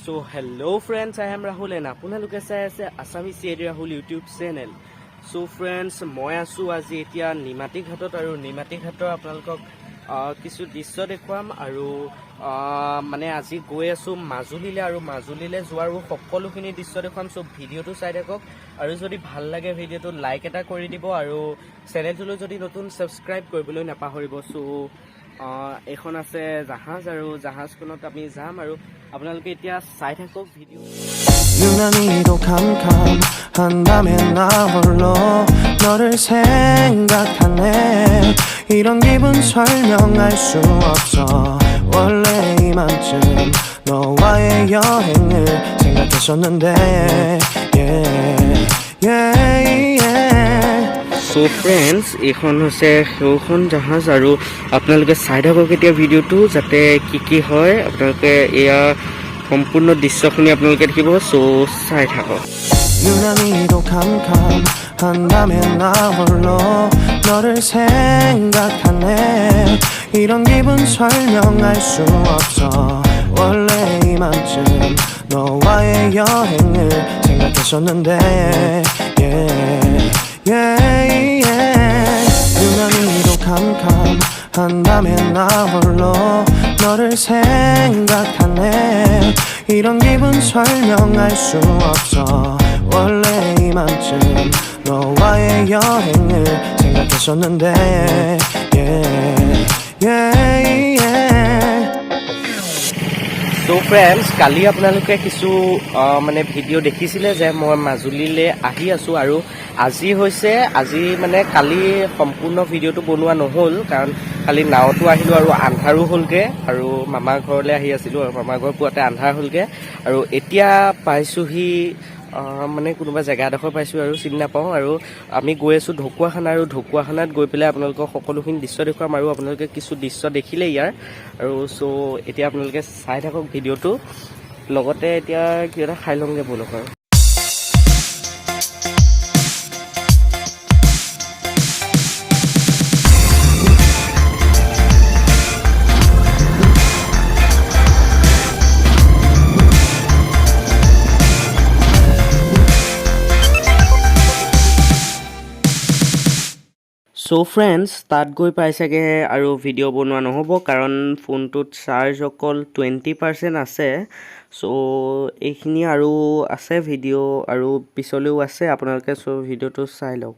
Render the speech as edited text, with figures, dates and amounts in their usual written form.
So hello friends, I am Rahul and আপোনালোকে চাই আছে আসামি CAD Rahul YouTube channel. So friends, মই আছো আজি এতিয়া নিমাটি ঘাটত আৰু নিমাটি ঘাটৰ আপোনালোকক কিছু দৃশ্য দেখুৱাম আৰু মানে আজি গৈ আছো মাজুলীলে আৰু মাজুলীলে যোৱাৰ সকলোখিনি দৃশ্য দেখুৱাম। সো ভিডিওটো চাই থাকক আৰু যদি ভাল লাগে ভিডিওটো লাইক এটা কৰি দিব আৰু চেনেলটোলৈ যদি নতুন সাবস্ক্ৰাইব কৰিবলৈ নাপাহৰিব। সো এখন আছে জাহাজ আৰু জাহাজখনত আমি যাম আৰু আপোনালোকে এতিয়া চাই থাকক ভিডিও। 유난히도 캄캄한 밤에 나 홀로 너를 생각하네. 이런 기분 설명할 수 없어. 원래 이맘쯤 너와의 여행을 생각했었는데 So friends, এখন হৈছে সেইখন জাহাজ আৰু আপোনালোকে চাই থাকক এতিয়া ভিডিওটো যাতে কি হয় আপোনালোকে এয়া সম্পূৰ্ণ দৃশ্যখিনি আপোনালোকে দেখিব। সো চাই থাকক। 유난히도 캄캄한 밤에 나 홀로 너를 생각하네. 이런 기분 설명할 수 없어. 원래 이맘쯤 너와의 여행을 생각했었는데 유난히도 캄캄한 밤에 나 홀로 너를 생각하네. 이런 기분 설명할 수 없어. 원래 이맘쯤 너와의 여행을 생각했었는데 So friends, কালি আপোনালোকে কিছু মানে ভিডিও দেখিছিলে যে মই মাজুলীলৈ আহি আছো আৰু আজি মানে কালি সম্পূৰ্ণ ভিডিওটো বনোৱা নহ'ল কাৰণ কালি নাওতো আহিলো আৰু আন্ধাৰো হ'লগে আৰু মামাৰ ঘৰলৈ আহি আছিলো আৰু মামাৰ ঘৰ পুৱাতে আন্ধাৰ হ'লগে আৰু এতিয়া পাইছোহি মানে কোনোবা জেগা এডোখৰ পাইছোঁ আৰু চিনি নাপাওঁ আৰু আমি গৈ আছোঁ ঢকুৱাখানা আৰু ঢকুৱাখানাত গৈ পেলাই আপোনালোকক সকলোখিনি দৃশ্য দেখুৱাম আৰু আপোনালোকে কিছু দৃশ্য দেখিলে ইয়াৰ আৰু চ' এতিয়া আপোনালোকে চাই থাকক ভিডিঅ'টো লগতে এতিয়া কিবা এটা খাই লওঁগৈ ব'লক আৰু। So friends, তাত গৈ পাইছেগে আৰু ভিডিঅ' বনোৱা নহ'ব কাৰণ ফোনটোত চাৰ্জ অকল 20% আছে। চ' এইখিনি আৰু আছে ভিডিঅ' আৰু পিছলৈও আছে আপোনালোকে চ' ভিডিঅ'টো চাই লওক।